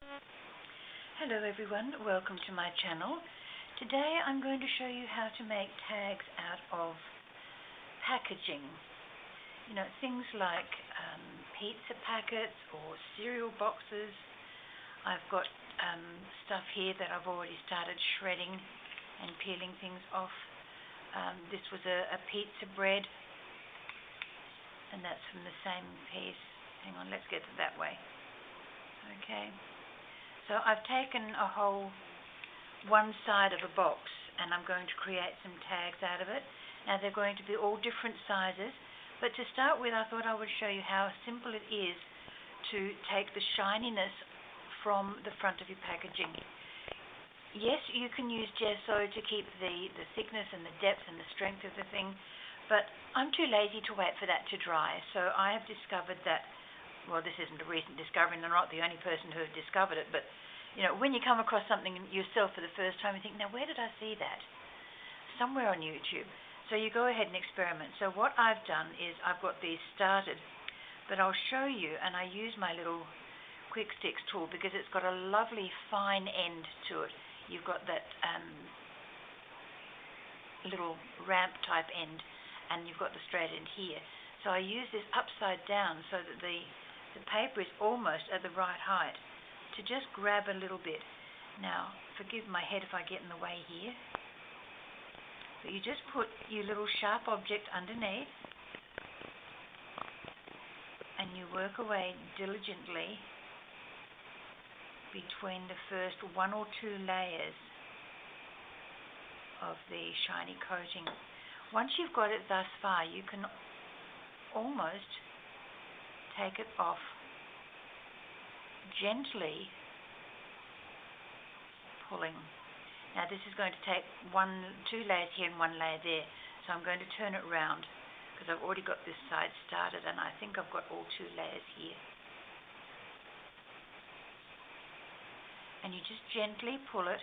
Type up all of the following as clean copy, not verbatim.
Hello everyone, welcome to my channel. Today I'm going to show you how to make tags out of packaging. You know, things like pizza packets or cereal boxes. I've got stuff here that I've already started shredding and peeling things off. This was a pizza bread, and that's from the same piece. Hang on, let's get to that way. Okay. So I've taken a whole one side of a box and I'm going to create some tags out of it. Now they're going to be all different sizes, but to start with I thought I would show you how simple it is to take the shininess from the front of your packaging. Yes, you can use gesso to keep the thickness and the depth and the strength of the thing, but I'm too lazy to wait for that to dry, so I have discovered that, well, this isn't a recent discovery, and I'm not the only person who has discovered it, but you know, when you come across something yourself for the first time, you think, now where did I see that? Somewhere on YouTube. So you go ahead and experiment. So what I've done is I've got these started, but I'll show you, and I use my little quick sticks tool because it's got a lovely fine end to it. You've got that little ramp type end, and you've got the straight end here. So I use this upside down so that the paper is almost at the right height to just grab a little bit. Now, forgive my head if I get in the way here. But you just put your little sharp object underneath and you work away diligently between the first one or two layers of the shiny coating. Once you've got it thus far, you can almost take it off gently pulling. Now this is going to take two layers here and one layer there, so I'm going to turn it round because I've already got this side started and I think I've got all two layers here. And you just gently pull it.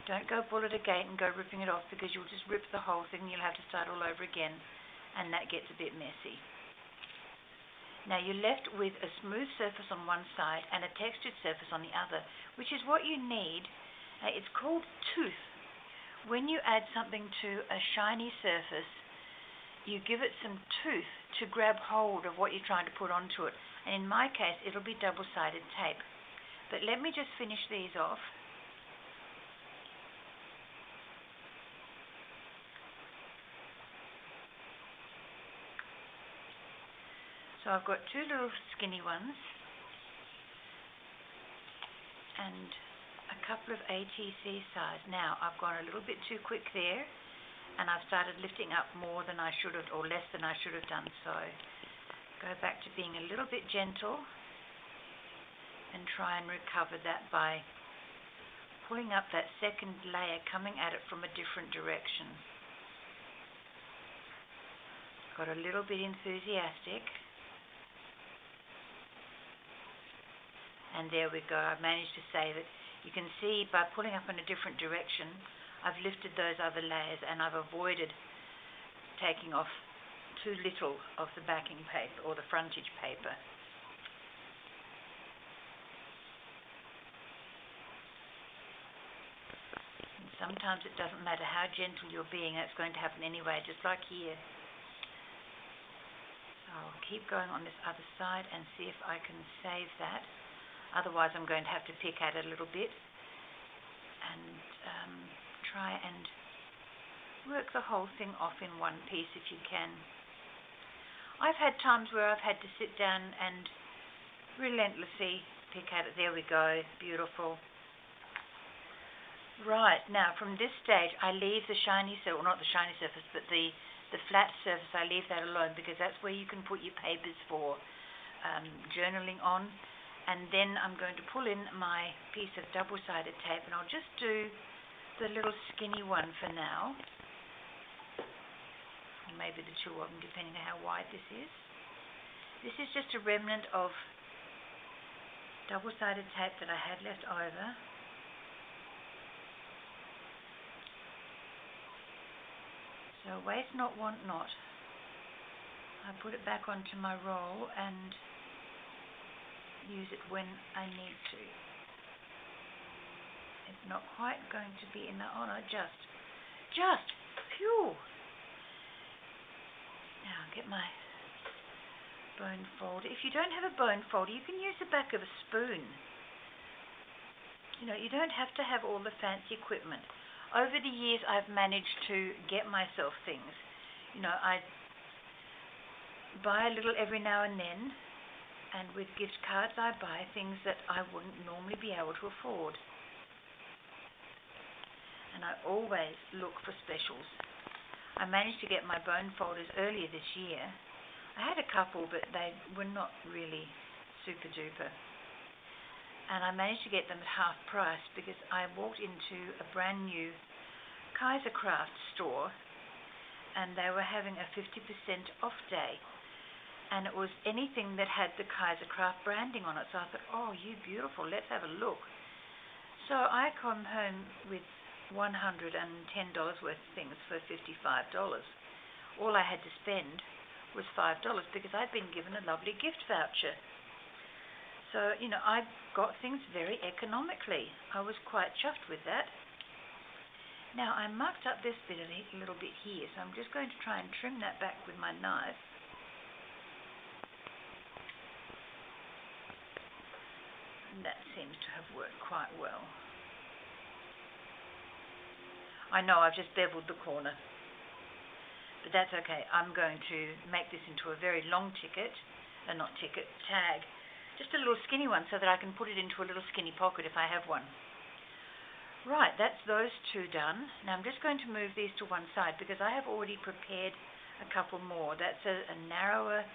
Don't go pull it again and go ripping it off because you'll just rip the whole thing and you'll have to start all over again, and that gets a bit messy. Now you're left with a smooth surface on one side and a textured surface on the other, which is what you need. It's called tooth. When you add something to a shiny surface, you give it some tooth to grab hold of what you're trying to put onto it. And in my case, it'll be double-sided tape. But let me just finish these off. So I've got two little skinny ones and a couple of ATC size. Now I've gone a little bit too quick there and I've started lifting up more than I should have, or less than I should have done. So go back to being a little bit gentle and try and recover that by pulling up that second layer, coming at it from a different direction. Got a little bit enthusiastic. And there we go, I've managed to save it. You can see by pulling up in a different direction, I've lifted those other layers and I've avoided taking off too little of the backing paper or the frontage paper. And sometimes it doesn't matter how gentle you're being, it's going to happen anyway, just like here. So I'll keep going on this other side and see if I can save that. Otherwise, I'm going to have to pick at it a little bit and try and work the whole thing off in one piece if you can. I've had times where I've had to sit down and relentlessly pick at it. There we go, beautiful. Right, now from this stage, I leave the shiny surface, well, not the shiny surface, but the flat surface, I leave that alone because that's where you can put your papers for journaling on. And then I'm going to pull in my piece of double-sided tape, and I'll just do the little skinny one for now. Or maybe the two of them, depending on how wide this is. This is just a remnant of double-sided tape that I had left over. So waste not, want not. I put it back onto my roll and use it when I need to. It's not quite going to be in the, oh no, just, phew. Now get my bone folder. If you don't have a bone folder, you can use the back of a spoon. You know, you don't have to have all the fancy equipment. Over the years, I've managed to get myself things. You know, I buy a little every now and then, and with gift cards, I buy things that I wouldn't normally be able to afford. And I always look for specials. I managed to get my bone folders earlier this year. I had a couple, but they were not really super duper. And I managed to get them at half price because I walked into a brand new Kaisercraft store and they were having a 50% off day. And it was anything that had the Kaisercraft branding on it. So I thought, oh, you beautiful, let's have a look. So I come home with $110 worth of things for $55. All I had to spend was $5 because I'd been given a lovely gift voucher. So, you know, I got things very economically. I was quite chuffed with that. Now, I mucked up this bit a little bit here, so I'm just going to try and trim that back with my knife. And that seems to have worked quite well. I know I've just beveled the corner, but that's okay. I'm going to make this into a very long tag. Just a little skinny one so that I can put it into a little skinny pocket if I have one. Right, that's those two done. Now I'm just going to move these to one side because I have already prepared a couple more. That's a narrower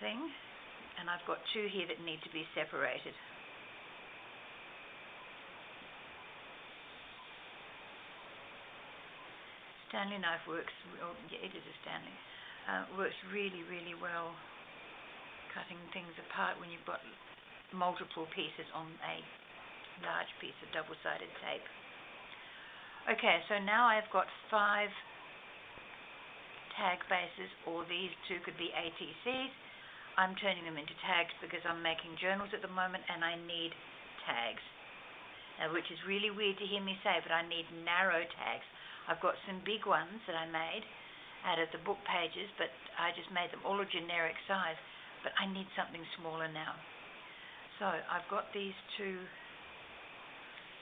thing, and I've got two here that need to be separated. Stanley knife works, it is a Stanley, works really, really well cutting things apart when you've got multiple pieces on a large piece of double-sided tape. Okay, so now I've got 5 tag bases, or these two could be ATCs. I'm turning them into tags because I'm making journals at the moment and I need tags. Now, which is really weird to hear me say, but I need narrow tags. I've got some big ones that I made out of the book pages, but I just made them all a generic size, but I need something smaller now. So I've got these two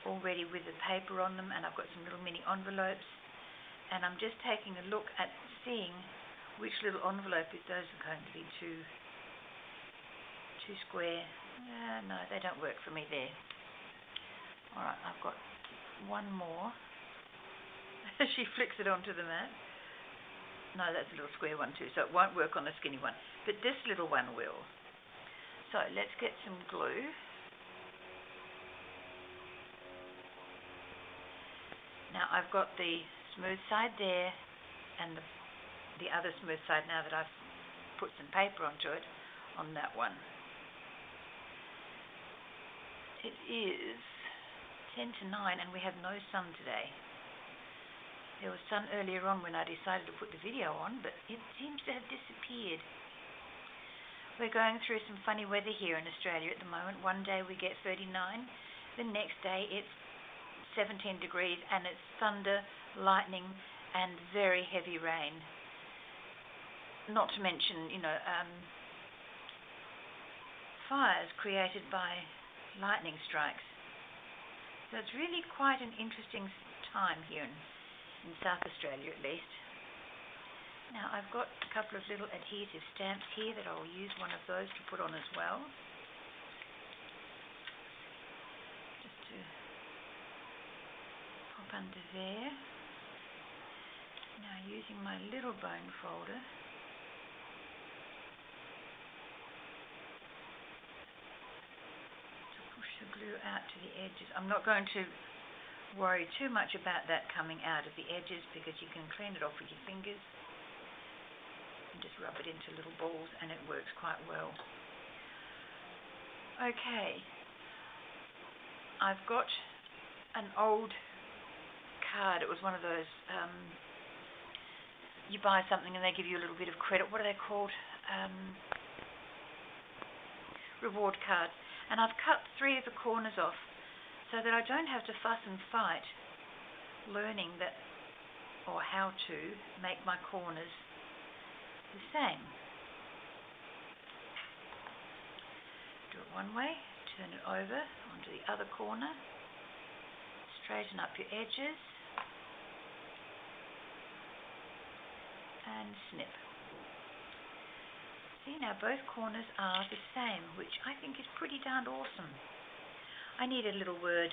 already with the paper on them, and I've got some little mini envelopes, and I'm just taking a look at seeing which little envelope is those are going to be too square. No, they don't work for me there. Alright, I've got one more. She flicks it onto the mat. No, that's a little square one too, so it won't work on the skinny one. But this little one will. So let's get some glue. Now I've got the smooth side there and the other smooth side now that I've put some paper onto it on that one. It is 10 to 9 and we have no sun today. There was sun earlier on when I decided to put the video on, but it seems to have disappeared. We're going through some funny weather here in Australia at the moment. One day we get 39, the next day it's 17 degrees and it's thunder, lightning and very heavy rain. Not to mention, fires created by lightning strikes. So it's really quite an interesting time here in South Australia at least. Now I've got a couple of little adhesive stamps here that I'll use one of those to put on as well. Just to pop under there. Now using my little bone folder, to push the glue out to the edges. I'm not going to worry too much about that coming out of the edges because you can clean it off with your fingers and just rub it into little balls and it works quite well. Okay, I've got an old card. It was one of those, you buy something and they give you a little bit of credit. What are they called? reward cards. And I've cut 3 of the corners off so that I don't have to fuss and fight learning that or how to make my corners the same. Do it one way, turn it over onto the other corner, straighten up your edges, and snip. See, now both corners are the same, which I think is pretty darned awesome. I need a little word.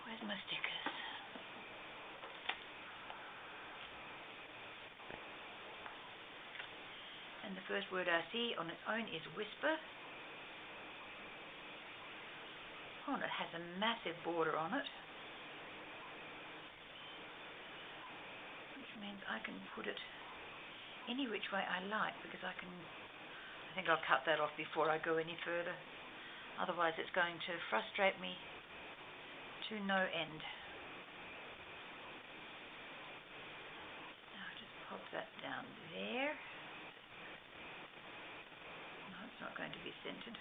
Where's my stickers? And the first word I see on its own is whisper. Oh, and it has a massive border on it, which means I can put it any which way I like, because I think I'll cut that off before I go any further. Otherwise it's going to frustrate me to no end. Now just pop that down there. No, it's not going to be centered.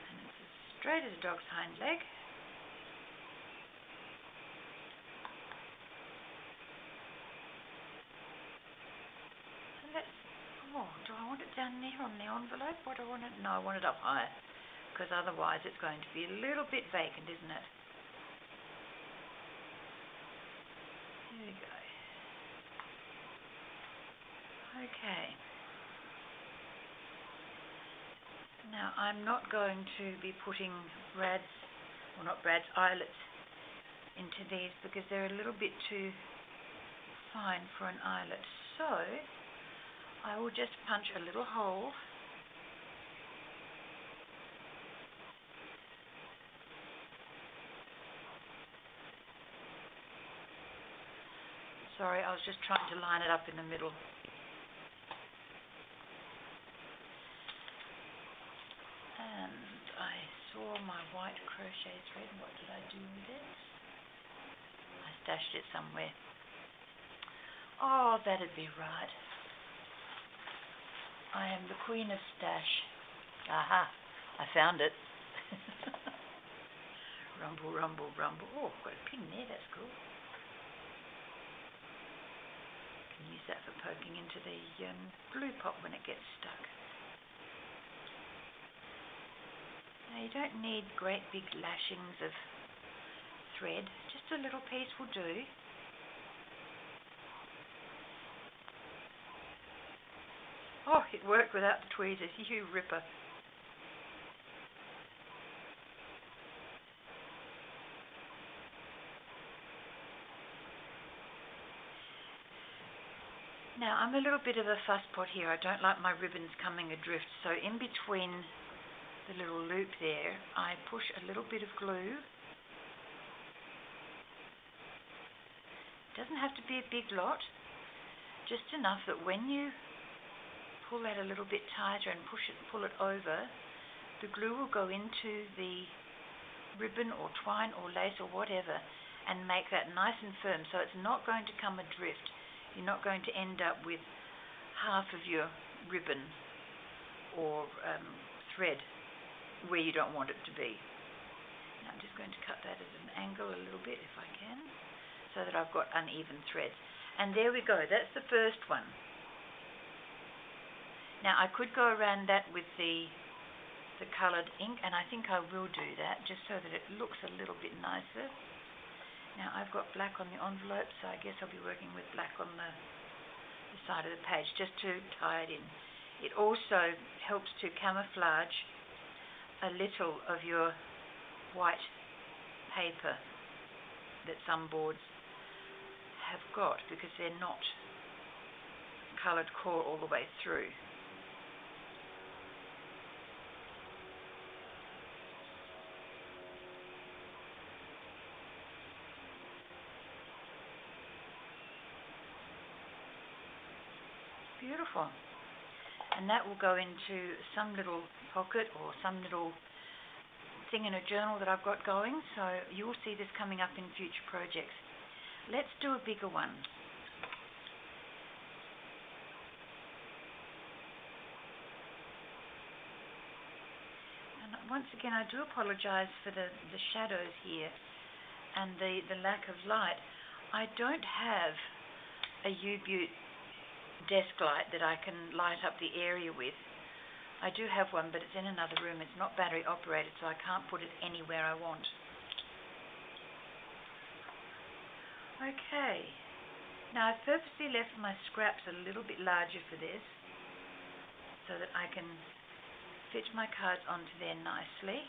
And it's as straight as a dog's hind leg. Do I want it down there on the envelope, or do I want it? No, I want it up higher, because otherwise it's going to be a little bit vacant, isn't it? There we go. Okay. Now I'm not going to be putting eyelets into these, because they're a little bit too fine for an eyelet. So I will just punch a little hole . Sorry, I was just trying to line it up in the middle. And I saw my white crochet thread. What did I do with it? I stashed it somewhere. Oh, that'd be right. I am the queen of stash. Aha, I found it. Rumble, rumble, rumble. Oh, I've got a pin there, that's cool. Can use that for poking into the glue pot when it gets stuck. Now you don't need great big lashings of thread, just a little piece will do. Oh, it worked without the tweezers, you ripper. Now, I'm a little bit of a fusspot here. I don't like my ribbons coming adrift, so in between the little loop there, I push a little bit of glue. It doesn't have to be a big lot, just enough that when you pull that a little bit tighter and pull it over, the glue will go into the ribbon or twine or lace or whatever and make that nice and firm, so it's not going to come adrift. You're not going to end up with half of your ribbon or thread where you don't want it to be. Now I'm just going to cut that at an angle a little bit if I can, so that I've got uneven threads. And there we go, that's the first one. Now I could go around that with the coloured ink, and I think I will do that just so that it looks a little bit nicer. Now I've got black on the envelope, so I guess I'll be working with black on the side of the page just to tie it in. It also helps to camouflage a little of your white paper that some boards have got, because they're not coloured core all the way through. Beautiful. And that will go into some little pocket or some little thing in a journal that I've got going, so you will see this coming up in future projects. Let's do a bigger one. once again, I do apologize for the shadows here and the lack of light. I don't have a U-Butte desk light that I can light up the area with. I do have one, but it's in another room. It's not battery operated, so I can't put it anywhere I want. Okay. Now I've purposely left my scraps a little bit larger for this, so that I can fit my cards onto there nicely.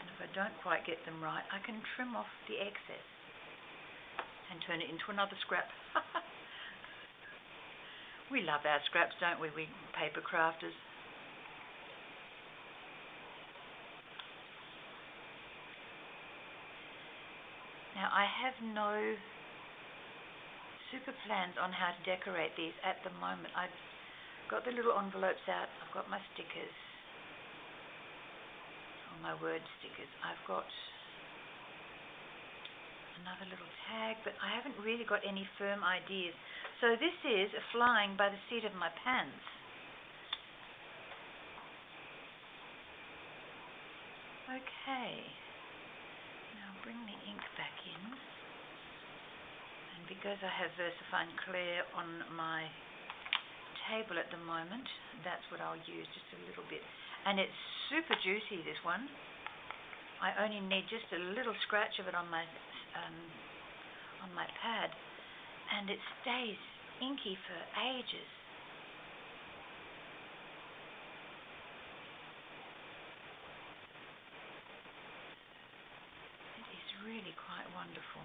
And if I don't quite get them right, I can trim off the excess and turn it into another scrap. We love our scraps, don't we paper crafters? Now I have no super plans on how to decorate these at the moment. I've got the little envelopes out. I've got my stickers, or my word stickers. I've got another little tag, but I haven't really got any firm ideas. So this is flying by the seat of my pants. Okay. Now bring the ink back in. And because I have VersaFine Clear on my table at the moment, that's what I'll use, just a little bit. And it's super juicy, this one. I only need just a little scratch of it on my pad, and it stays inky for ages. It is really quite wonderful.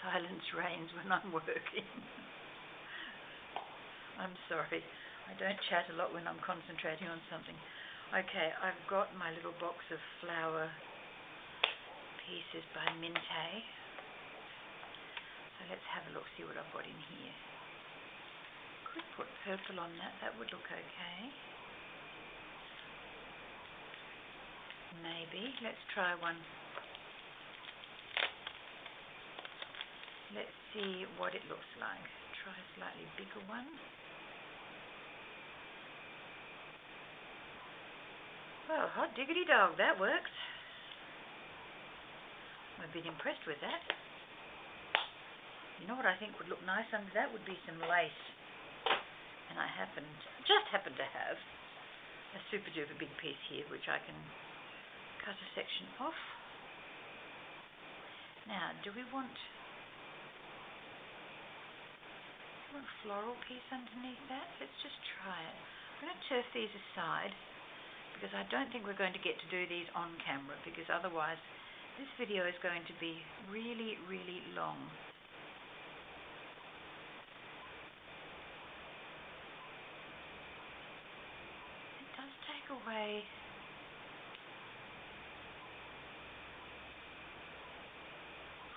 Silence reigns when I'm working. I'm sorry. I don't chat a lot when I'm concentrating on something. Okay, I've got my little box of flower pieces by Minte. So let's have a look, see what I've got in here. Could put purple on that. That would look okay. Maybe. Let's try one. Let's see what it looks like. Try a slightly bigger one. Well, hot diggity dog, that works. I'm a bit impressed with that. You know what I think would look nice under that would be some lace. And I just happen to have a super duper big piece here, which I can cut a section off. Now, do we want a floral piece underneath that? Let's just try it. I'm going to turf these aside because I don't think we're going to get to do these on camera, because otherwise this video is going to be really, really long. It does take away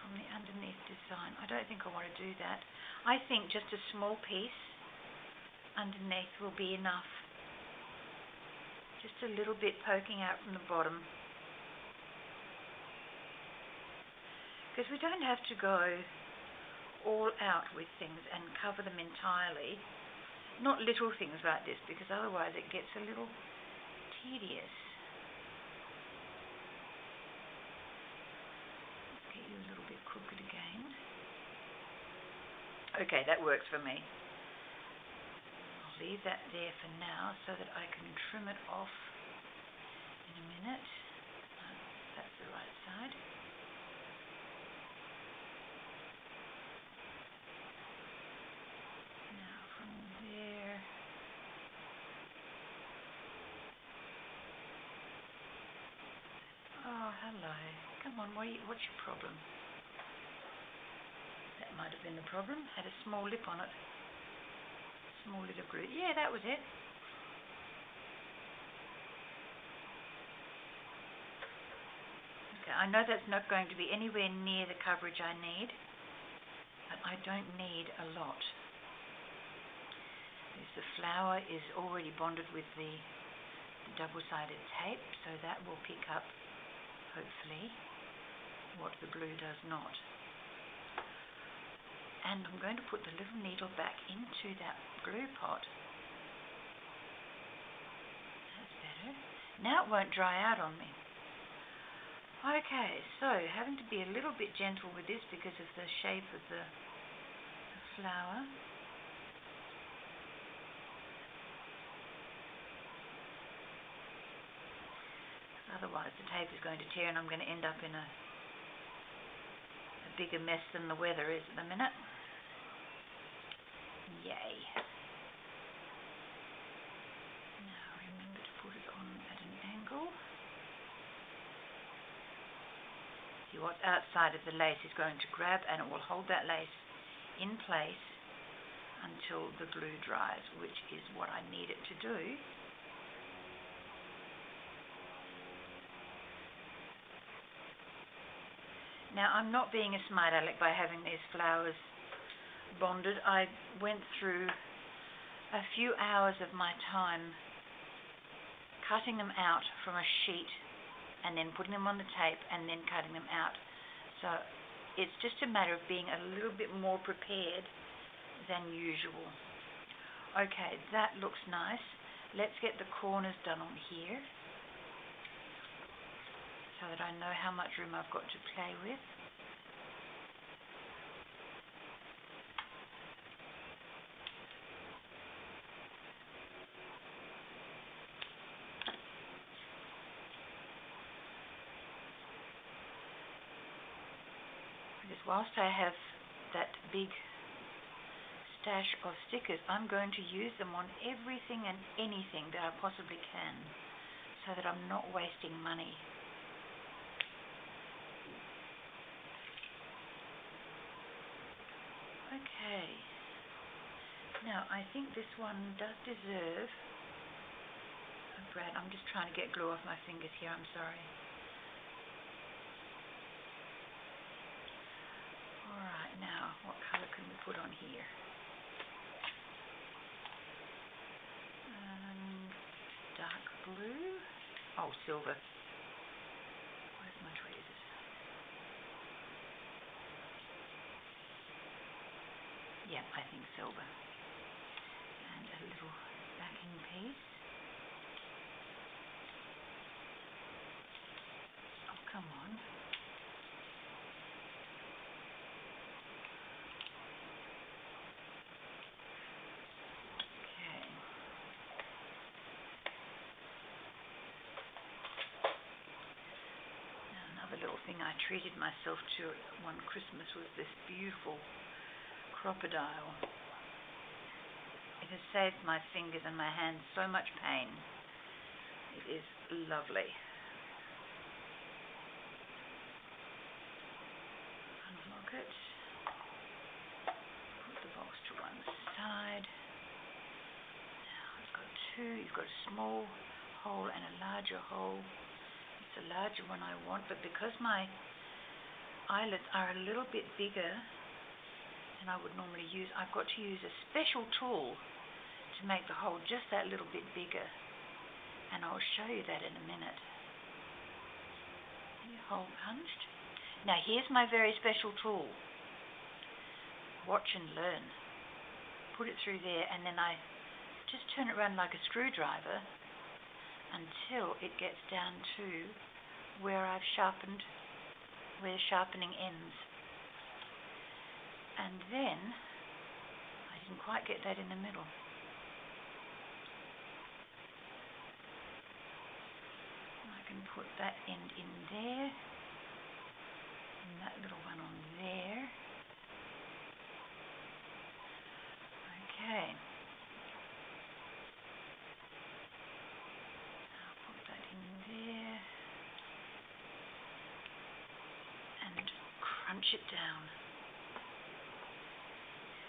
from the underneath design. I don't think I want to do that. I think just a small piece underneath will be enough. Just a little bit poking out from the bottom. Because we don't have to go all out with things and cover them entirely. Not little things like this, because otherwise it gets a little tedious. Let's get you a little bit crooked again. Okay, that works for me. I'll leave that there for now so that I can trim it off in a minute. No, that's the right side. Now from there, oh hello, come on, what's your problem? That might have been the problem. Had a small lip on it. Small little groove. Yeah, that was it. Okay, I know that's not going to be anywhere near the coverage I need, but I don't need a lot. The flower is already bonded with the double-sided tape, so that will pick up, hopefully, what the glue does not. And I'm going to put the little needle back into that glue pot. That's better. Now it won't dry out on me. Okay, so having to be a little bit gentle with this because of the shape of the flower. Otherwise the tape is going to tear and I'm going to end up in a bigger mess than the weather is at the minute. Yay. Now remember to put it on at an angle. See, what's outside of the lace is going to grab and it will hold that lace in place until the glue dries, which is what I need it to do. Now, I'm not being a smart aleck by having these flowers bonded. I went through a few hours of my time cutting them out from a sheet and then putting them on the tape and then cutting them out. So it's just a matter of being a little bit more prepared than usual. Okay, that looks nice. Let's get the corners done on here, so that I know how much room I've got to play with. Because whilst I have that big stash of stickers, I'm going to use them on everything and anything that I possibly can, so that I'm not wasting money. Okay, now I think this one does deserve a brand. I'm just trying to get glue off my fingers here, I'm sorry. Alright, now what colour can we put on here? Dark blue. Oh, silver. Where's my tweezers? Yeah, I think silver. And a little backing piece. Oh, come on. Okay. Now, another little thing I treated myself to one Christmas was this beautiful crocodile. It has saved my fingers and my hands so much pain. It is lovely. Unlock it. Put the box to one side. Now I've got two. You've got a small hole and a larger hole. It's a larger one I want, but because my eyelets are a little bit bigger than I would normally use, I've got to use a special tool to make the hole just that little bit bigger, and I'll show you that in a minute. Hole punched. Now here's my very special tool. Watch and learn. Put it through there, and then I just turn it around like a screwdriver until it gets down to where I've sharpened, where the sharpening ends. And then, I didn't quite get that in the middle. I can put that end in there, and that little one on there. Okay. I'll put that in there, and crunch it down.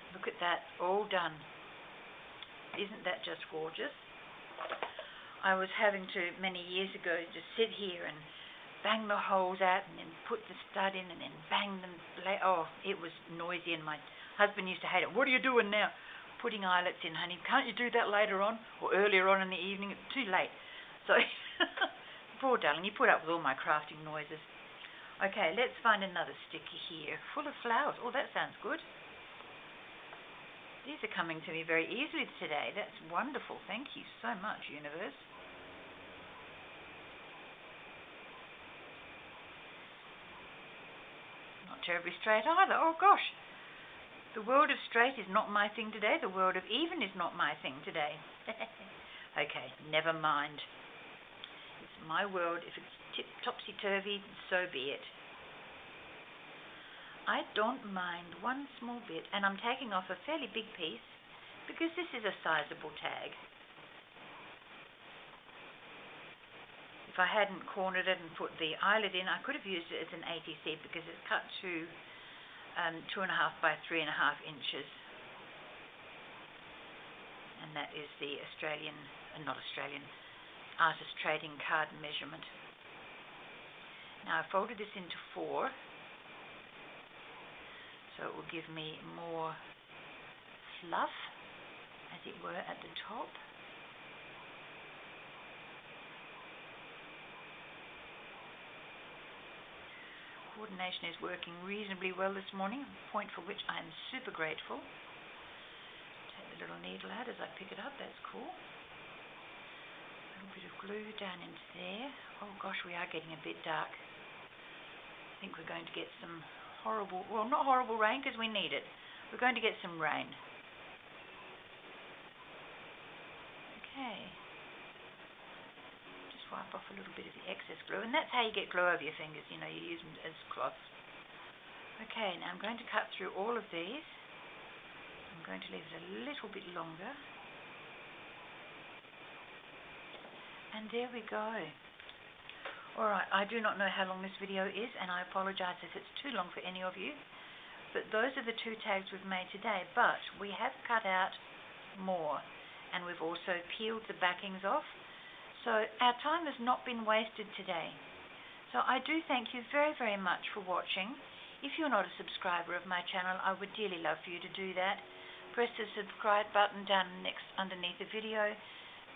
Look at that, all done. Isn't that just gorgeous? I was having to, many years ago, just sit here and bang the holes out and then put the stud in and then bang them. Oh, it was noisy, and my husband used to hate it. What are you doing now? Putting eyelets in, honey. Can't you do that later on or earlier on in the evening? It's too late. So, poor darling, you put up with all my crafting noises. Okay, let's find another sticker here, full of flowers. Oh, that sounds good. These are coming to me very easily today. That's wonderful. Thank you so much, universe. Not terribly straight either. Oh, gosh. The world of straight is not my thing today. The world of even is not my thing today. Okay, never mind. It's my world. If it's topsy-turvy, so be it. I don't mind one small bit, and I'm taking off a fairly big piece because this is a sizable tag. If I hadn't cornered it and put the eyelet in, I could have used it as an ATC because it's cut to 2.5 by 3.5 inches. And that is the artist trading card measurement. Now I folded this into 4, so it will give me more fluff, as it were, at the top. Coordination is working reasonably well this morning, a point for which I am super grateful. Take the little needle out as I pick it up, that's cool. A little bit of glue down into there. Oh gosh, we are getting a bit dark. I think we're going to get some horrible, well, not horrible rain because we need it. We're going to get some rain. Okay. Wipe off a little bit of the excess glue, and that's how you get glue over your fingers, you use them as cloths. Okay, now I'm going to cut through all of these. I'm going to leave it a little bit longer. And there we go. Alright, I do not know how long this video is, and I apologize if it's too long for any of you, but those are the 2 tags we've made today, but we have cut out more, and we've also peeled the backings off. So our time has not been wasted today. So I do thank you very, very much for watching. If you're not a subscriber of my channel, I would dearly love for you to do that. Press the subscribe button down underneath the video.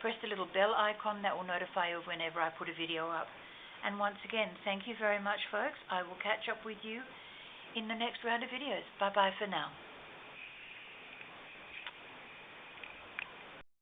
Press the little bell icon that will notify you whenever I put a video up. And once again, thank you very much, folks. I will catch up with you in the next round of videos. Bye-bye for now.